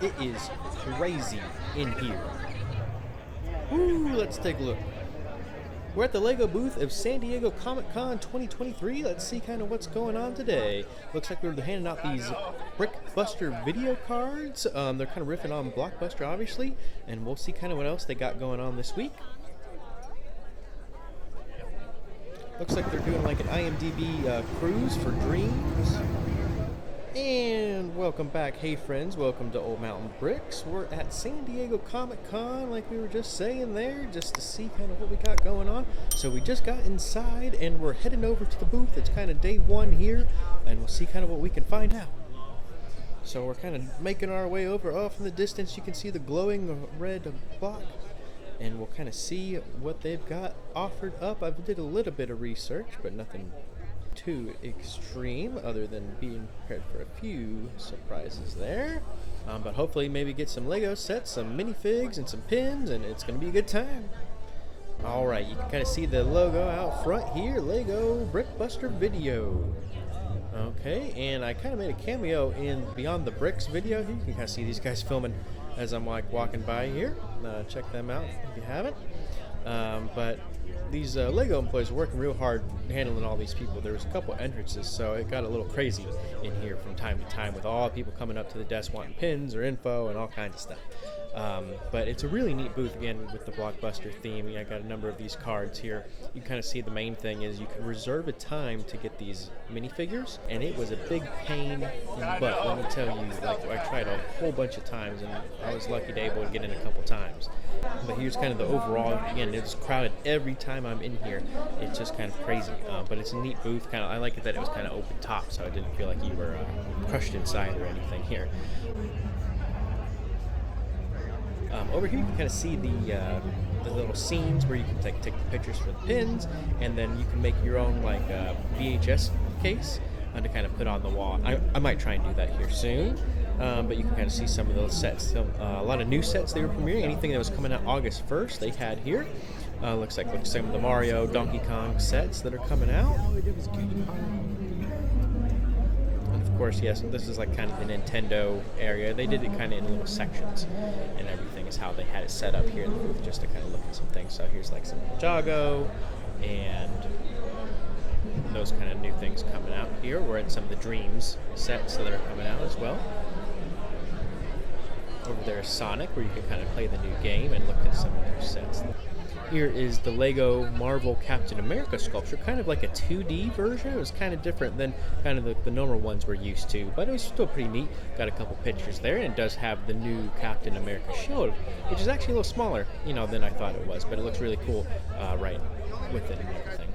It is crazy in here. Woo, let's take a look. We're at the LEGO booth of San Diego Comic-Con 2023. Let's see kind of what's going on today. Looks like they're handing out these Brickbuster video cards. They're kind of riffing on Blockbuster, obviously, and we'll see kind of what else they got going on this week. Looks like they're doing like an IMDb cruise for Dreams. And welcome back, hey friends, welcome to Old Mountain Bricks. We're at San Diego Comic-Con, like we were just saying there, just to see kind of what we got going on. So we just got inside and we're heading over to the booth. It's kind of day one here, and we'll see kind of what we can find out. So we're kind of making our way over. Off in the distance you can see the glowing red block, and we'll kind of see what they've got offered up. I did a little bit of research, but nothing too extreme other than being prepared for a few surprises there. But hopefully maybe get some Lego sets, some minifigs, and some pins, and it's going to be a good time. Alright, you can kind of see the logo out front here, Lego Brickbuster Video. Okay, and I kind of made a cameo in Beyond the Bricks video. You can kind of see these guys filming as I'm like walking by here. Check them out if you haven't. But these Lego employees are working real hard handling all these people. There was a couple entrances, so it got a little crazy in here from time to time with all the people coming up to the desk wanting pins or info and all kinds of stuff. But it's a really neat booth, again, with the Blockbuster theme. I got a number of these cards here. You kind of see the main thing is you can reserve a time to get these minifigures, and it was a big pain in the butt, let me tell you. Like, I tried a whole bunch of times, and I was lucky to be able to get in a couple times. But here's kind of the overall. Again, it's crowded every time I'm in here. It's just kind of crazy, but it's a neat booth. Kind of, I like it that it was kind of open top, so I didn't feel like you were crushed inside or anything here. Over here you can kind of see the little scenes where you can take the pictures for the pins, and then you can make your own like VHS case to kind of put on the wall. I might try and do that here soon. But you can kind of see some of those sets. A lot of new sets they were premiering. Anything that was coming out August 1st they had here. Looks like some of the Mario, Donkey Kong sets that are coming out. And of course, yes, this is like kind of the Nintendo area. They did it kind of in little sections, and everything is how they had it set up here in the booth, just to kind of look at some things. So here's like some Jago and those kind of new things coming out here. We're in some of the Dreams sets that are coming out as well. Over there is Sonic, where you can kind of play the new game and look at some of their sets. Here is the Lego Marvel Captain America sculpture, kind of like a 2D version. It was kind of different than kind of the normal ones we're used to, but it was still pretty neat. Got a couple pictures there, and it does have the new Captain America shield, which is actually a little smaller, than I thought it was, but it looks really cool right with it and everything.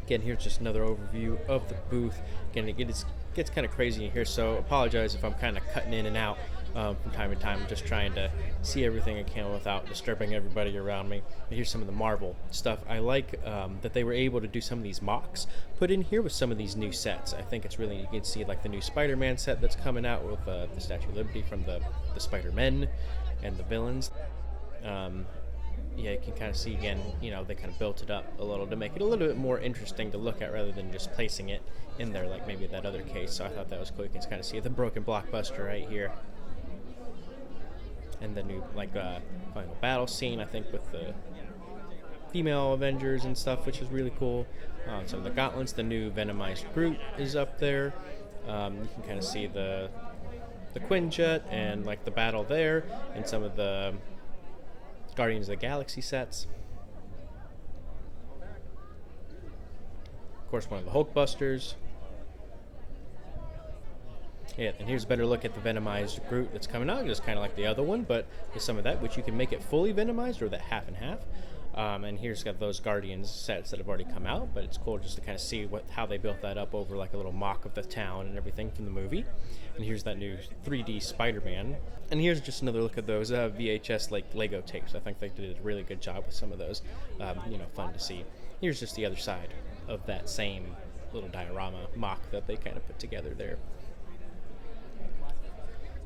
Again, here's just another overview of the booth. Again, it gets kind of crazy in here, so apologize if I'm kind of cutting in and out from time to time. I'm just trying to see everything I can without disturbing everybody around me. And here's some of the Marvel stuff. I like that they were able to do some of these mocks put in here with some of these new sets. I think it's really, you can see like the new Spider-Man set that's coming out with the Statue of Liberty from the Spider-Men and the villains. Yeah, you can kind of see again, they kind of built it up a little to make it a little bit more interesting to look at rather than just placing it in there like maybe that other case. So I thought that was cool. You can kind of see the broken Blockbuster right here. And the new final battle scene, I think, with the female Avengers and stuff, which is really cool. Some of the gauntlets, the new Venomized Groot is up there. You can kind of see the Quinjet and like the battle there, and some of the Guardians of the Galaxy sets. Of course, one of the Hulkbusters. Yeah, and here's a better look at the Venomized Groot that's coming out, just kind of like the other one, but with some of that, which you can make it fully Venomized or that half and half. And here's got those Guardians sets that have already come out, but it's cool just to kind of see how they built that up over like a little mock of the town and everything from the movie. And here's that new 3D Spider-Man. And here's just another look at those VHS like Lego tapes. I think they did a really good job with some of those. Fun to see. Here's just the other side of that same little diorama mock that they kind of put together there.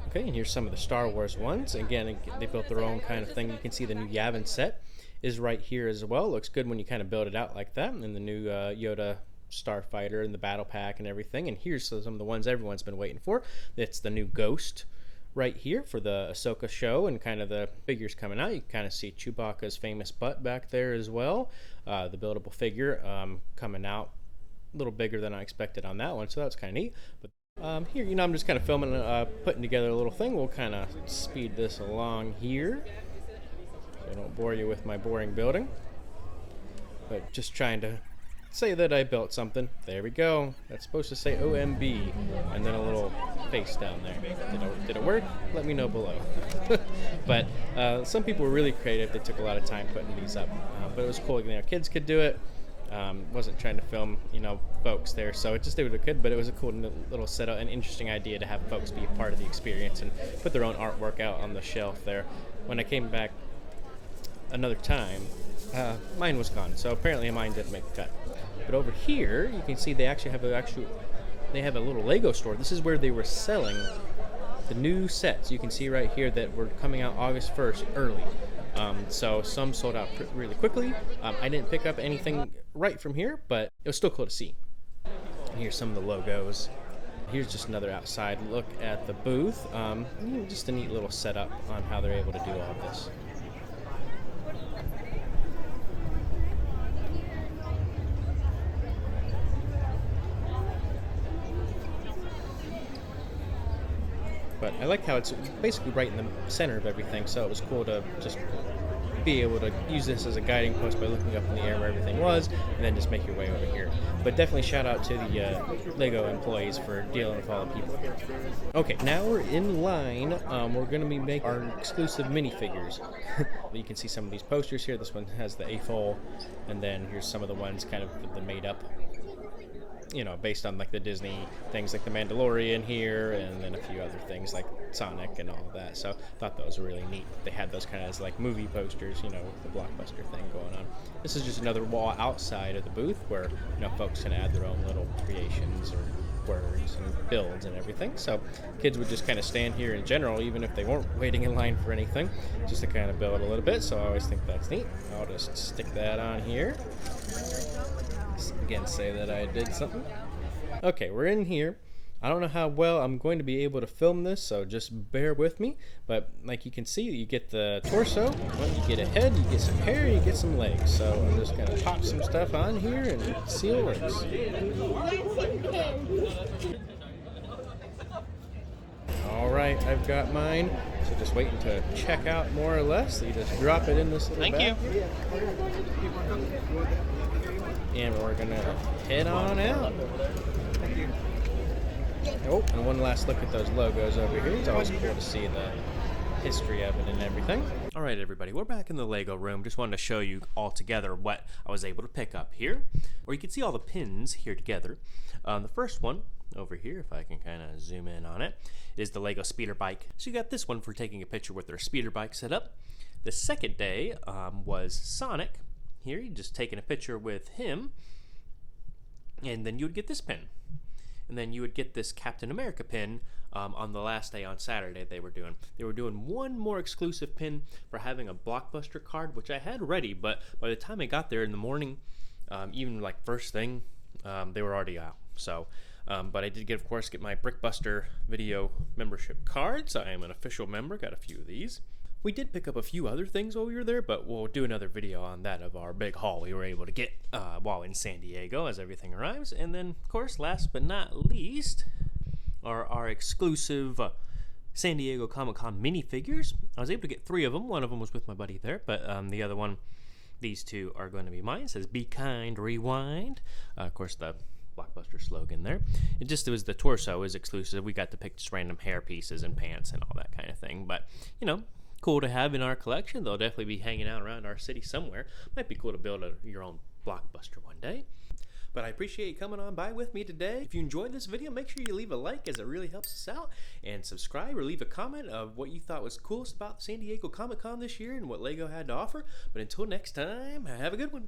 Okay, and here's some of the Star Wars ones. Again, they built their own kind of thing. You can see the new Yavin set is right here as well. Looks good when you kind of build it out like that. And the new Yoda Starfighter and the battle pack and everything. And here's some of the ones everyone's been waiting for. It's the new Ghost right here for the Ahsoka show and kind of the figures coming out. You can kind of see Chewbacca's famous butt back there as well. The buildable figure coming out a little bigger than I expected on that one, so that's kind of neat. But here, I'm just kind of filming, putting together a little thing. We'll kind of speed this along here, so I don't bore you with my boring building. But just trying to say that I built something. There we go. That's supposed to say OMB, and then a little face down there. Did it work? Let me know below. But some people were really creative. They took a lot of time putting these up, but it was cool. Kids could do it. Wasn't trying to film, folks there, so it just did what it could. But it was a cool little setup, an interesting idea to have folks be a part of the experience and put their own artwork out on the shelf there. When I came back another time, mine was gone, so apparently mine didn't make the cut. But over here, you can see they actually have a little Lego store. This is where they were selling the new sets. You can see right here that were coming out August 1st early. So some sold out really quickly. I didn't pick up anything right from here, but it was still cool to see. Here's some of the logos. Here's just another outside look at the booth. Just a neat little setup on how they're able to do all of this. But I like how it's basically right in the center of everything, so it was cool to just be able to use this as a guiding post by looking up in the air where everything was, and then just make your way over here. But definitely shout out to the LEGO employees for dealing with all the people here. Okay, now we're in line. We're going to be making our exclusive minifigures. You can see some of these posters here. This one has the AFOL, and then here's some of the ones kind of the made up, based on like the Disney things like the Mandalorian here, and then a few other things like Sonic and all of that. So I thought those were really neat. They had those kind of as like movie posters, with the Blockbuster thing going on. This is just another wall outside of the booth where folks can add their own little creations or words and builds and everything. So kids would just kind of stand here in general, even if they weren't waiting in line for anything, just to kind of build a little bit. So I always think that's neat. I'll just stick that on here. Again, say that I did something. Okay, we're in here. I don't know how well I'm going to be able to film this, so just bear with me. But like you can see, you get the torso, you get a head, you get some hair, you get some legs. So I'm just going to pop some stuff on here and see what works. Alright, I've got mine. So just waiting to check out more or less. So you just drop it in this little bag. Thank you. And we're gonna head on out. Oh, and one last look at those logos over here. It's always cool to see the history of it and everything. All right, everybody, we're back in the Lego room. Just wanted to show you all together what I was able to pick up here. Or you can see all the pins here together. The first one over here, if I can kind of zoom in on it, is the Lego speeder bike. So you got this one for taking a picture with their speeder bike set up. The second day was Sonic. Here, you're just taking a picture with him, and then you would get this pin. And then you would get this Captain America pin on the last day on Saturday they were doing one more exclusive pin for having a Blockbuster card, which I had ready, but by the time I got there in the morning, even like first thing, they were already out. So, but I did of course get my Brickbuster video membership cards. I am an official member, got a few of these. We did pick up a few other things while we were there, but we'll do another video on that of our big haul we were able to get while in San Diego as everything arrives. And then, of course, last but not least, are our exclusive San Diego Comic-Con minifigures. I was able to get 3 of them. One of them was with my buddy there, but the other one, these 2 are going to be mine. It says, "Be kind, rewind." Of course, the Blockbuster slogan there. It was the torso is exclusive. We got to pick just random hair pieces and pants and all that kind of thing. But, cool to have in our collection. They'll definitely be hanging out around our city somewhere. Might be cool to build your own Blockbuster one day. But I appreciate you coming on by with me today. If you enjoyed this video, make sure you leave a like, as it really helps us out, and subscribe or leave a comment of what you thought was coolest about San Diego Comic-Con this year and what LEGO had to offer. But until next time, have a good one.